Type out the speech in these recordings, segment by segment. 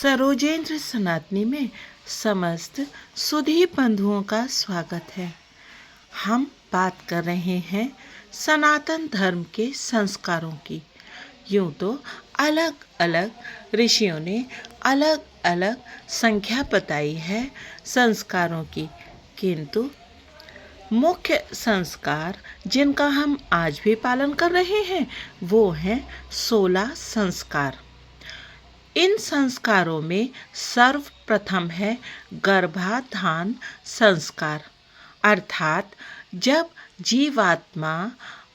सरोजेंद्र सनातनी में समस्त सुधी बंधुओं का स्वागत है। हम बात कर रहे हैं सनातन धर्म के संस्कारों की। यूँ तो अलग अलग ऋषियों ने अलग अलग संख्या बताई है संस्कारों की, किंतु मुख्य संस्कार जिनका हम आज भी पालन कर रहे हैं वो हैं 16 संस्कार। इन संस्कारों में सर्वप्रथम है गर्भाधान संस्कार, अर्थात जब जीवात्मा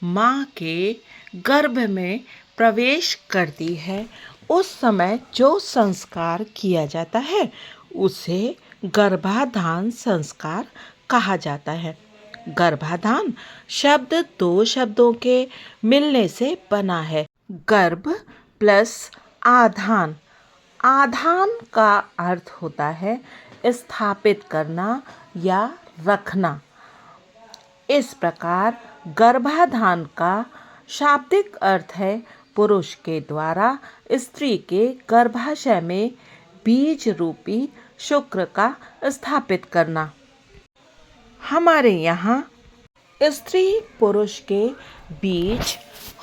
माँ के गर्भ में प्रवेश करती है उस समय जो संस्कार किया जाता है उसे गर्भाधान संस्कार कहा जाता है। गर्भाधान शब्द दो शब्दों के मिलने से बना है, गर्भ प्लस आधान। आधान का अर्थ होता है स्थापित करना या रखना। इस प्रकार गर्भाधान का शाब्दिक अर्थ है पुरुष के द्वारा स्त्री के गर्भाशय में बीज रूपी शुक्र का स्थापित करना। हमारे यहाँ स्त्री पुरुष के बीच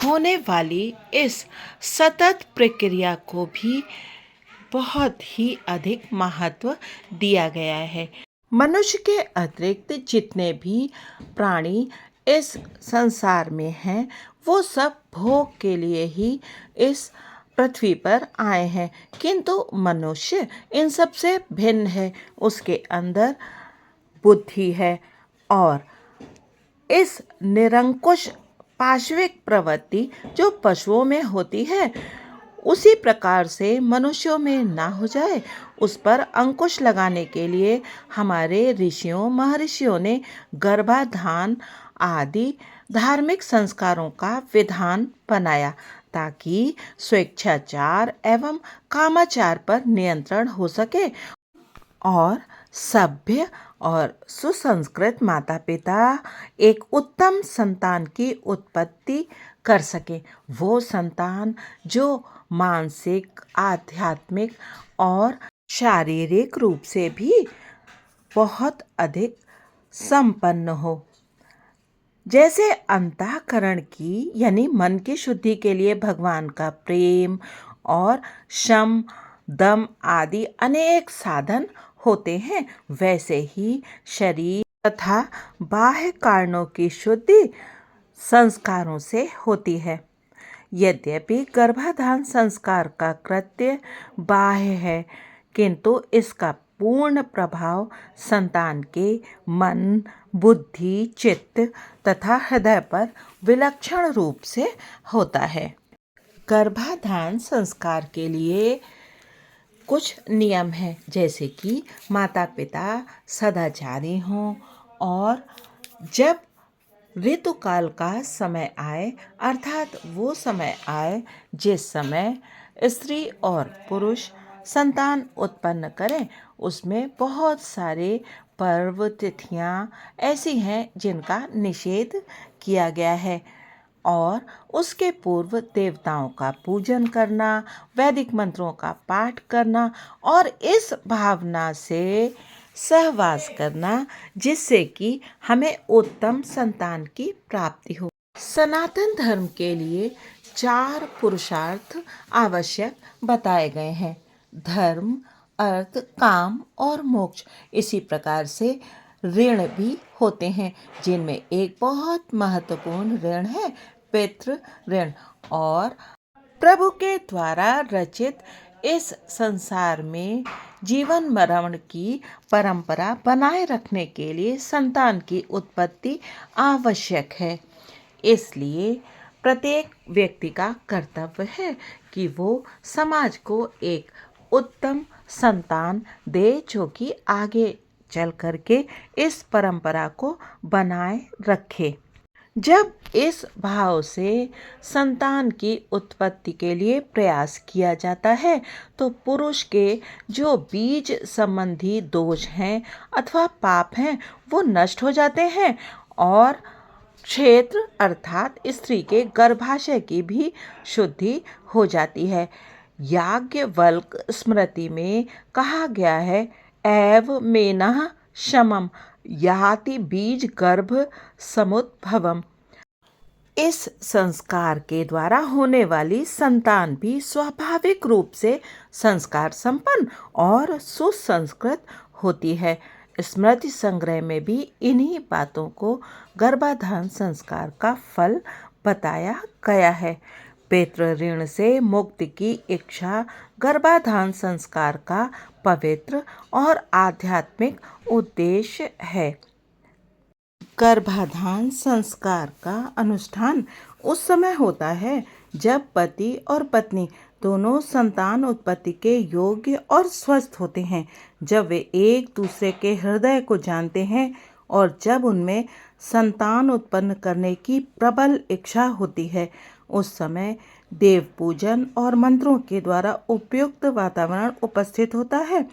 होने वाली इस सतत प्रक्रिया को भी बहुत ही अधिक महत्व दिया गया है। मनुष्य के अतिरिक्त जितने भी प्राणी इस संसार में हैं वो सब भोग के लिए ही इस पृथ्वी पर आए हैं, किंतु मनुष्य इन सब से भिन्न है। उसके अंदर बुद्धि है और इस निरंकुश पाशविक प्रवृत्ति जो पशुओं में होती है उसी प्रकार से मनुष्यों में ना हो जाए, उस पर अंकुश लगाने के लिए हमारे ऋषियों महर्षियों ने गर्भाधान आदि धार्मिक संस्कारों का विधान बनाया ताकि स्वेच्छाचार एवं कामाचार पर नियंत्रण हो सके और सभ्य और सुसंस्कृत माता पिता एक उत्तम संतान की उत्पत्ति कर सके। वो संतान जो मानसिक, आध्यात्मिक और शारीरिक रूप से भी बहुत अधिक संपन्न हो। जैसे अंतःकरण की यानी मन की शुद्धि के लिए भगवान का प्रेम और शम दम आदि अनेक साधन होते हैं, वैसे ही शरीर तथा बाह्य कारणों की शुद्धि संस्कारों से होती है। यद्यपि गर्भाधान संस्कार का कृत्य बाह्य है, किंतु इसका पूर्ण प्रभाव संतान के मन, बुद्धि, चित्त तथा हृदय पर विलक्षण रूप से होता है। गर्भाधान संस्कार के लिए कुछ नियम हैं, जैसे कि माता पिता सदाचारी हों और जब ऋतुकाल का समय आए, अर्थात वो समय आए जिस समय स्त्री और पुरुष संतान उत्पन्न करें, उसमें बहुत सारे पर्व तिथियां ऐसी हैं जिनका निषेध किया गया है और उसके पूर्व देवताओं का पूजन करना, वैदिक मंत्रों का पाठ करना और इस भावना से सहवास करना जिससे कि हमें उत्तम संतान की प्राप्ति हो। सनातन धर्म के लिए 4 पुरुषार्थ आवश्यक बताए गए हैं: धर्म, अर्थ, काम और मोक्ष। इसी प्रकार से ऋण भी होते हैं, जिनमें एक बहुत महत्वपूर्ण ऋण है पितृ ऋण। और प्रभु के द्वारा रचित इस संसार में जीवन मरण की परंपरा बनाए रखने के लिए संतान की उत्पत्ति आवश्यक है। इसलिए प्रत्येक व्यक्ति का कर्तव्य है कि वो समाज को एक उत्तम संतान दे जो कि आगे चल करके इस परंपरा को बनाए रखे। जब इस भाव से संतान की उत्पत्ति के लिए प्रयास किया जाता है तो पुरुष के जो बीज संबंधी दोष हैं अथवा पाप हैं वो नष्ट हो जाते हैं और क्षेत्र अर्थात स्त्री के गर्भाशय की भी शुद्धि हो जाती है। याज्ञवल्क स्मृति में कहा गया है, एव मेनः शमम याति बीज गर्भ समुद्भवम। इस संस्कार के द्वारा होने वाली संतान भी स्वाभाविक रूप से संस्कार संपन्न और सुसंस्कृत होती है। स्मृति संग्रह में भी इन्हीं बातों को गर्भाधान संस्कार का फल बताया गया है। पितृ ऋण से मुक्ति की इच्छा गर्भाधान संस्कार का पवित्र और आध्यात्मिक उद्देश्य है। गर्भाधान संस्कार का अनुष्ठान उस समय होता है जब पति और पत्नी दोनों संतान उत्पत्ति के योग्य और स्वस्थ होते हैं, जब वे एक दूसरे के हृदय को जानते हैं और जब उनमें संतान उत्पन्न करने की प्रबल इच्छा होती है। उस समय देव पूजन और मंत्रों के द्वारा उपयुक्त वातावरण उपस्थित होता है।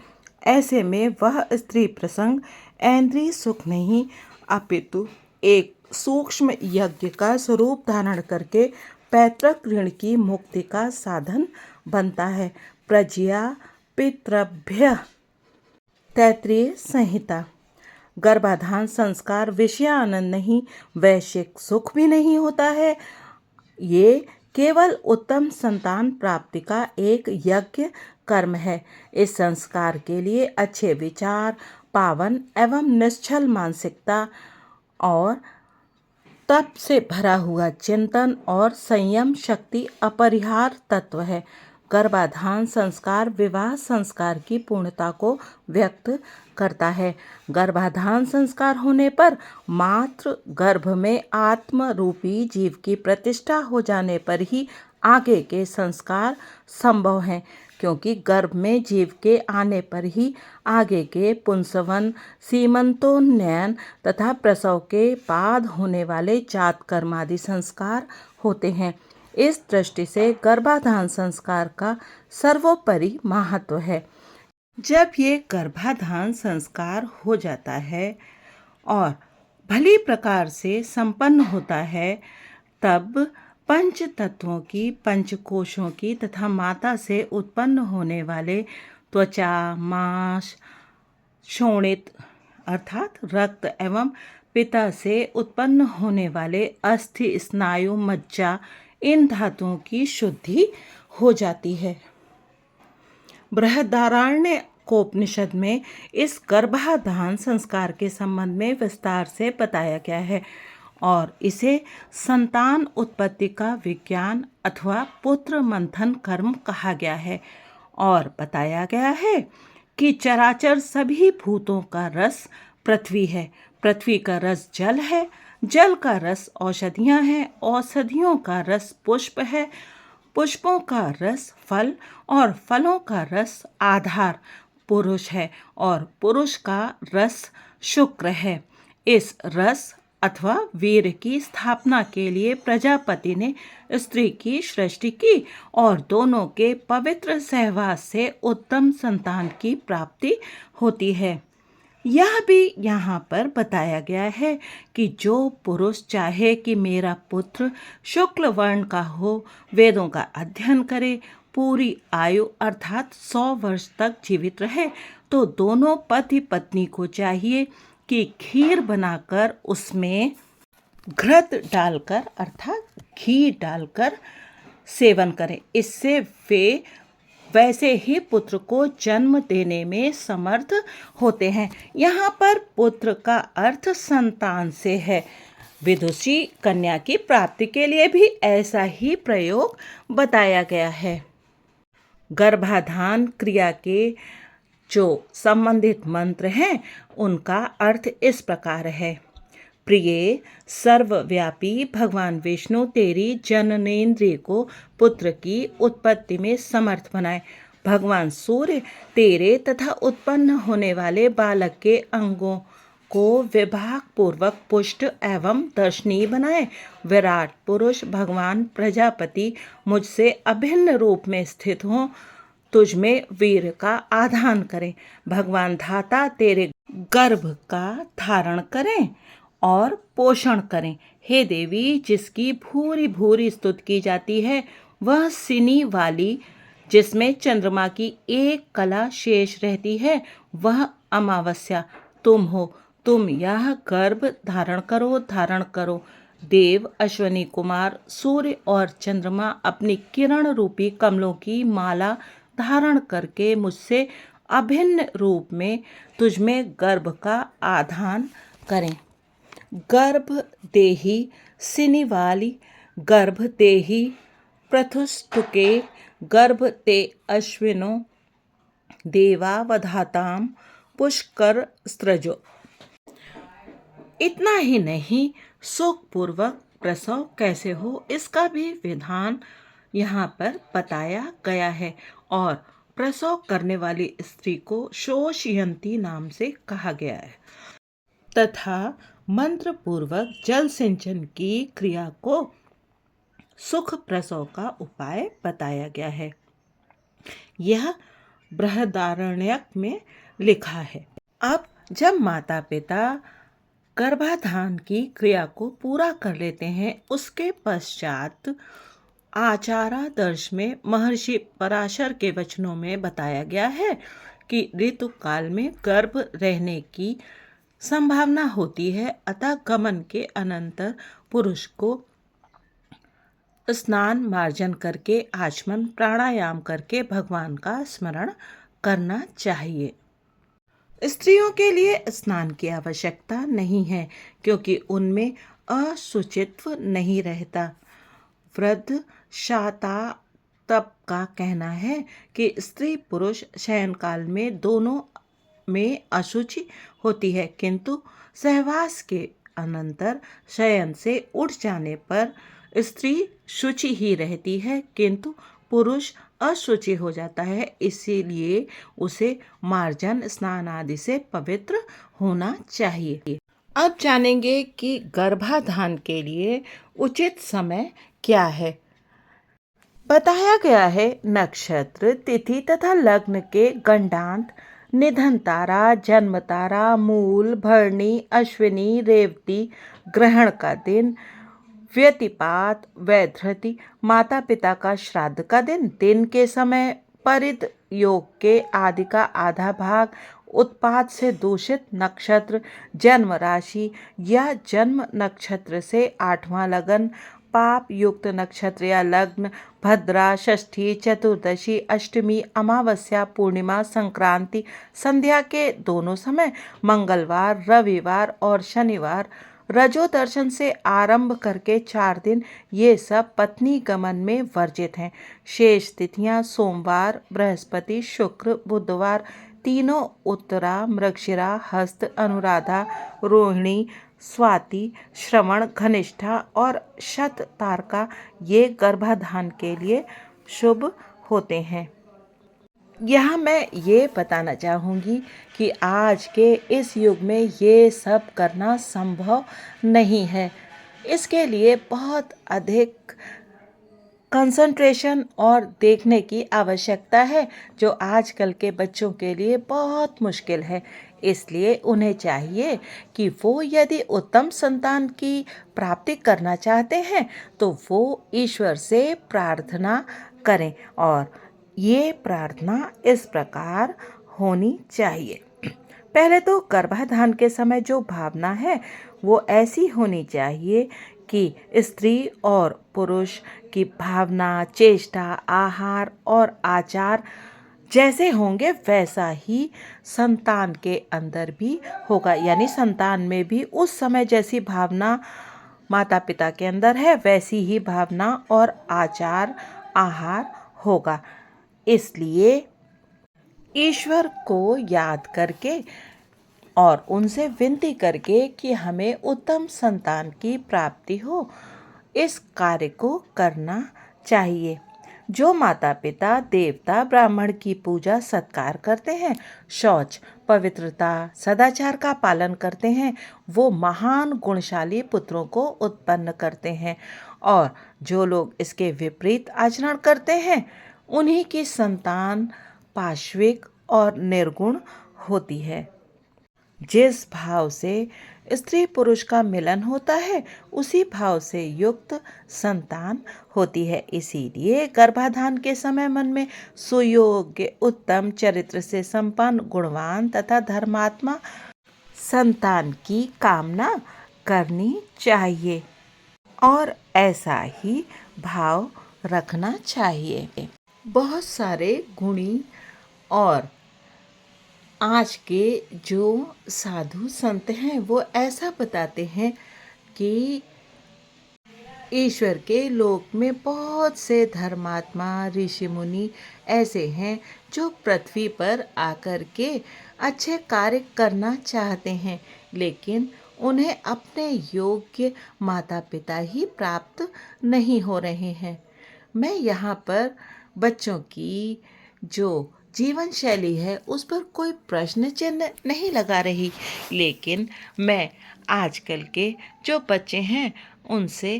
ऐसे में वह स्त्री प्रसंग ऐन्द्रिय सुख नहीं अपितु एक सूक्ष्म यज्ञ का स्वरूप धारण करके पैतृक ऋण की मुक्ति का साधन बनता है। प्रज्ञा पितृभ्यः तैत्तिरीय संहिता। गर्भाधान संस्कार विषयानंद नहीं, वैश्विक सुख भी नहीं होता है। ये केवल उत्तम संतान प्राप्ति का एक यज्ञ कर्म है। इस संस्कार के लिए अच्छे विचार, पावन एवं निश्चल मानसिकता और तप से भरा हुआ चिंतन और संयम शक्ति अपरिहार्य तत्व है। गर्भाधान संस्कार विवाह संस्कार की पूर्णता को व्यक्त करता है। गर्भाधान संस्कार होने पर मातृ गर्भ में आत्म रूपी जीव की प्रतिष्ठा हो जाने पर ही आगे के संस्कार संभव हैं, क्योंकि गर्भ में जीव के आने पर ही आगे के पुंसवन, सीमंतोन्नयन तथा प्रसव के बाद होने वाले जातकर्म आदि संस्कार होते हैं। इस दृष्टि से गर्भाधान संस्कार का सर्वोपरि महत्व है। जब ये गर्भाधान संस्कार हो जाता है और भली प्रकार से संपन्न होता है, तब पंच तत्वों की, पंचकोशों की तथा माता से उत्पन्न होने वाले त्वचा, मांस, शोणित अर्थात रक्त एवं पित्त से उत्पन्न होने वाले अस्थि, स्नायु, मज्जा, इन धातुओं की शुद्धि हो जाती है। बृहदारण्यकोपनिषद में इस गर्भाधान संस्कार के संबंध में विस्तार से बताया गया है और इसे संतान उत्पत्ति का विज्ञान अथवा पुत्र मंथन कर्म कहा गया है। और बताया गया है कि चराचर सभी भूतों का रस पृथ्वी है, पृथ्वी का रस जल है, जल का रस औषधियाँ हैं, औषधियों का रस पुष्प है, पुष्पों का रस फल और फलों का रस आधार पुरुष है और पुरुष का रस शुक्र है। इस रस अथवा वीर की स्थापना के लिए प्रजापति ने स्त्री की सृष्टि की और दोनों के पवित्र सहवास से उत्तम संतान की प्राप्ति होती है। यह भी यहाँ पर बताया गया है कि जो पुरुष चाहे कि मेरा पुत्र शुक्ल वर्ण का हो, वेदों का अध्ययन करे, पूरी आयु अर्थात 100 वर्ष तक जीवित रहे, तो दोनों पति पत्नी को चाहिए कि खीर बनाकर उसमें घृत डालकर अर्थात घी डालकर सेवन करें। इससे वे वैसे ही पुत्र को जन्म देने में समर्थ होते हैं। यहाँ पर पुत्र का अर्थ संतान से है। विदुषी कन्या की प्राप्ति के लिए भी ऐसा ही प्रयोग बताया गया है। गर्भाधान क्रिया के जो संबंधित मंत्र हैं उनका अर्थ इस प्रकार है। प्रिय सर्वव्यापी भगवान विष्णु तेरी जननेन्द्रिय को पुत्र की उत्पत्ति में समर्थ बनाए। भगवान सूर्य तेरे तथा उत्पन्न होने वाले बालक के अंगों को विभाग पूर्वक पुष्ट एवं दर्शनीय बनाए। विराट पुरुष भगवान प्रजापति मुझसे अभिन्न रूप में स्थित हों, तुझ में वीर का आधान करें। भगवान धाता तेरे गर्भ का धारण करें और पोषण करें। हे देवी, जिसकी भूरी भूरी स्तुति की जाती है, वह सिनी वाली जिसमें चंद्रमा की एक कला शेष रहती है, वह अमावस्या तुम हो। तुम यह गर्भ धारण करो। देव, अश्वनी कुमार, सूर्य और चंद्रमा अपनी किरण रूपी कमलों की माला धारण करके मुझसे अभिन्न रूप में तुझमें गर्भ का आधान करें। गर्भ देहि सिनिवाली, गर्भ देहि प्रथुष्टुके, गर्भ ते अश्विनो देवावधाताम पुष्कर स्त्रजो। इतना ही नहीं, सुखपूर्वक प्रसव कैसे हो इसका भी विधान यहाँ पर बताया गया है। और प्रसव करने वाली स्त्री को शोषयंती नाम से कहा गया है तथा मंत्र पूर्वक जल सिंचन की क्रिया को सुख प्रसव का उपाय बताया गया है। यह बृहदारण्यक में लिखा है। अब जब माता पिता गर्भाधान की क्रिया को पूरा कर लेते हैं, उसके पश्चात आचारादर्श में महर्षि पराशर के वचनों में बताया गया है कि ऋतु काल में गर्भ रहने की संभावना होती है, अतः गमन के अनंतर पुरुष को स्नान मार्जन करके आचमन प्राणायाम करके भगवान का स्मरण करना चाहिए। स्त्रियों के लिए स्नान की आवश्यकता नहीं है, क्योंकि उनमें अशुचित्व नहीं रहता। वृद्ध शातातप का कहना है कि स्त्री पुरुष शयन काल में दोनों में अशुचि होती है, किंतु सहवास के अनंतर शयन से उठ जाने पर स्त्री शुचि ही रहती है, किंतु पुरुष अशुचि हो जाता है। इसीलिए उसे मार्जन स्नान आदि से पवित्र होना चाहिए। अब जानेंगे कि गर्भाधान के लिए उचित समय क्या है। बताया गया है, नक्षत्र, तिथि तथा लग्न के गंडांत, निधन तारा, जन्म तारा, मूल, भरणी, अश्विनी, रेवती, ग्रहण का दिन, व्यतिपात, वैधृति, माता पिता का श्राद्ध का दिन के समय, परिध योग के आदि का आधा भाग, उत्पात से दूषित नक्षत्र, जन्म राशि या जन्म नक्षत्र से 8वां लगन, पाप युक्त नक्षत्र या लग्न, भद्रा, षष्ठी, चतुर्दशी, अष्टमी, अमावस्या, पूर्णिमा, संक्रांति, संध्या के दोनों समय, मंगलवार, रविवार और शनिवार, रजो दर्शन से आरंभ करके 4 दिन, ये सब पत्नी गमन में वर्जित हैं। शेष तिथियां सोमवार, बृहस्पति, शुक्र, बुधवार, तीनों उत्तरा, मृगशिरा, हस्त, अनुराधा, रोहिणी, स्वाति, श्रवण, घनिष्ठा और शत तारका, ये गर्भाधान के लिए शुभ होते हैं। यहाँ मैं ये बताना चाहूँगी कि आज के इस युग में ये सब करना संभव नहीं है। इसके लिए बहुत अधिक कंसंट्रेशन और देखने की आवश्यकता है, जो आजकल के बच्चों के लिए बहुत मुश्किल है। इसलिए उन्हें चाहिए कि वो यदि उत्तम संतान की प्राप्ति करना चाहते हैं तो वो ईश्वर से प्रार्थना करें, और ये प्रार्थना इस प्रकार होनी चाहिए। पहले तो गर्भाधान के समय जो भावना है वो ऐसी होनी चाहिए कि स्त्री और पुरुष की भावना, चेष्टा, आहार और आचार जैसे होंगे वैसा ही संतान के अंदर भी होगा। यानी संतान में भी उस समय जैसी भावना माता पिता के अंदर है वैसी ही भावना और आचार आहार होगा। इसलिए ईश्वर को याद करके और उनसे विनती करके कि हमें उत्तम संतान की प्राप्ति हो, इस कार्य को करना चाहिए। जो माता पिता देवता ब्राह्मण की पूजा सत्कार करते हैं, शौच, पवित्रता, सदाचार का पालन करते हैं, वो महान गुणशाली पुत्रों को उत्पन्न करते हैं, और जो लोग इसके विपरीत आचरण करते हैं उन्हीं की संतान पाश्विक और निर्गुण होती है। जिस भाव से स्त्री पुरुष का मिलन होता है उसी भाव से युक्त संतान होती है। इसीलिए गर्भाधान के समय मन में सुयोग्य, उत्तम चरित्र से संपन्न, गुणवान तथा धर्मात्मा संतान की कामना करनी चाहिए और ऐसा ही भाव रखना चाहिए। बहुत सारे गुणी और आज के जो साधु संत हैं वो ऐसा बताते हैं कि ईश्वर के लोक में बहुत से धर्मात्मा ऋषि मुनि ऐसे हैं जो पृथ्वी पर आकर के अच्छे कार्य करना चाहते हैं, लेकिन उन्हें अपने योग्य माता पिता ही प्राप्त नहीं हो रहे हैं। मैं यहाँ पर बच्चों की जो जीवन शैली है उस पर कोई प्रश्न चिन्ह नहीं लगा रही, लेकिन मैं आजकल के जो बच्चे हैं उनसे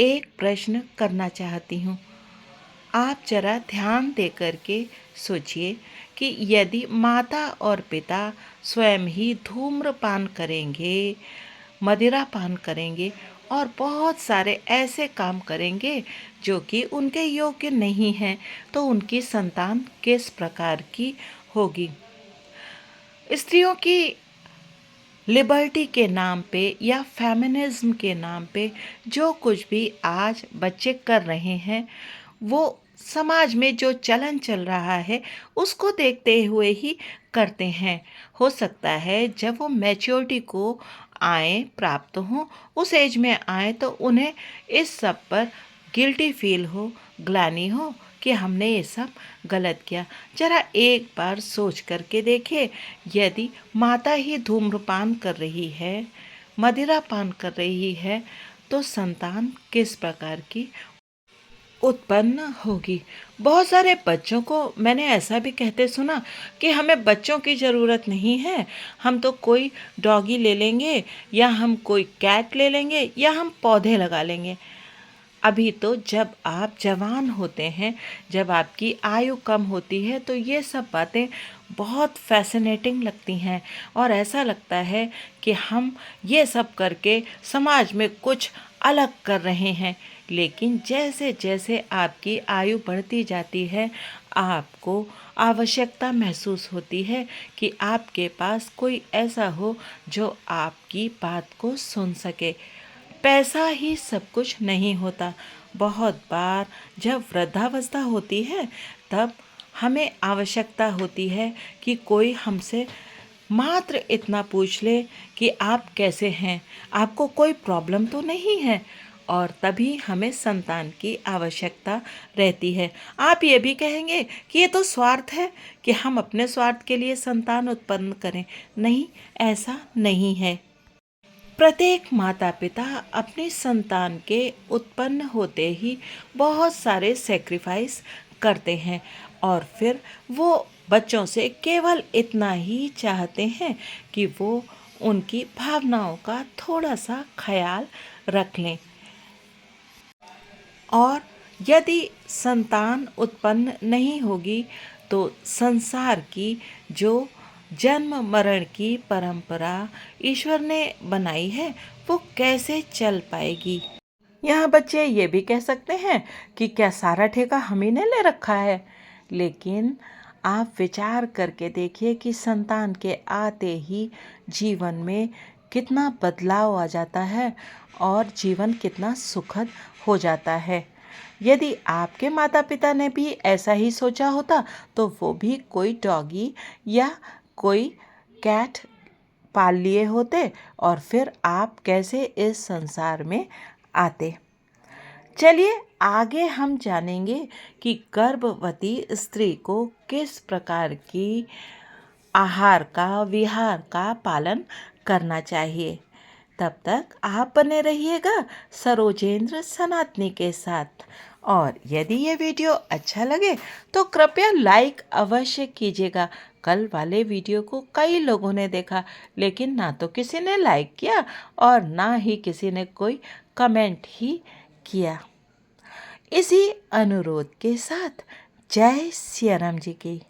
एक प्रश्न करना चाहती हूँ। आप जरा ध्यान दे कर के सोचिए कि यदि माता और पिता स्वयं ही धूम्रपान करेंगे, मदिरा पान करेंगे और बहुत सारे ऐसे काम करेंगे जो कि उनके योग्य नहीं हैं, तो उनकी संतान किस प्रकार की होगी। स्त्रियों की लिबर्टी के नाम पे या फेमिनिज्म के नाम पे जो कुछ भी आज बच्चे कर रहे हैं वो समाज में जो चलन चल रहा है उसको देखते हुए ही करते हैं। हो सकता है जब वो मैच्योरिटी को आए, प्राप्त हों, उस एज में आए तो उन्हें इस सब पर गिल्टी फील हो, ग्लानि हो कि हमने ये सब गलत किया। जरा एक बार सोच करके देखिए, यदि माता ही धूम्रपान कर रही है, मदिरा पान कर रही है, तो संतान किस प्रकार की उत्पन्न होगी। बहुत सारे बच्चों को मैंने ऐसा भी कहते सुना कि हमें बच्चों की ज़रूरत नहीं है, हम तो कोई डॉगी ले लेंगे या हम कोई कैट ले लेंगे या हम पौधे लगा लेंगे। अभी तो जब आप जवान होते हैं, जब आपकी आयु कम होती है, तो ये सब बातें बहुत फैसिनेटिंग लगती हैं और ऐसा लगता है कि हम ये सब करके समाज में कुछ अलग कर रहे हैं। लेकिन जैसे जैसे आपकी आयु बढ़ती जाती है, आपको आवश्यकता महसूस होती है कि आपके पास कोई ऐसा हो जो आपकी बात को सुन सके। पैसा ही सब कुछ नहीं होता। बहुत बार जब वृद्धावस्था होती है तब हमें आवश्यकता होती है कि कोई हमसे मात्र इतना पूछ ले कि आप कैसे हैं, आपको कोई प्रॉब्लम तो नहीं है, और तभी हमें संतान की आवश्यकता रहती है। आप ये भी कहेंगे कि ये तो स्वार्थ है कि हम अपने स्वार्थ के लिए संतान उत्पन्न करें। नहीं, ऐसा नहीं है। प्रत्येक माता पिता अपनी संतान के उत्पन्न होते ही बहुत सारे सेक्रीफाइस करते हैं और फिर वो बच्चों से केवल इतना ही चाहते हैं कि वो उनकी भावनाओं का थोड़ा सा ख्याल रख लें। और यदि संतान उत्पन्न नहीं होगी तो संसार की जो जन्म मरण की परंपरा ईश्वर ने बनाई है वो कैसे चल पाएगी। यहाँ बच्चे ये भी कह सकते हैं कि क्या सारा ठेका हम ही ने ले रखा है, लेकिन आप विचार करके देखिए कि संतान के आते ही जीवन में कितना बदलाव आ जाता है और जीवन कितना सुखद हो जाता है। यदि आपके माता पिता ने भी ऐसा ही सोचा होता तो वो भी कोई डॉगी या कोई कैट पाल लिए होते और फिर आप कैसे इस संसार में आते। चलिए आगे हम जानेंगे कि गर्भवती स्त्री को किस प्रकार की आहार का, विहार का पालन करना चाहिए। तब तक आप बने रहिएगा सरोजेंद्र सनातनी के साथ। और यदि ये वीडियो अच्छा लगे तो कृपया लाइक अवश्य कीजिएगा। कल वाले वीडियो को कई लोगों ने देखा, लेकिन ना तो किसी ने लाइक किया और ना ही किसी ने कोई कमेंट ही किया। इसी अनुरोध के साथ जय सिया राम जी की।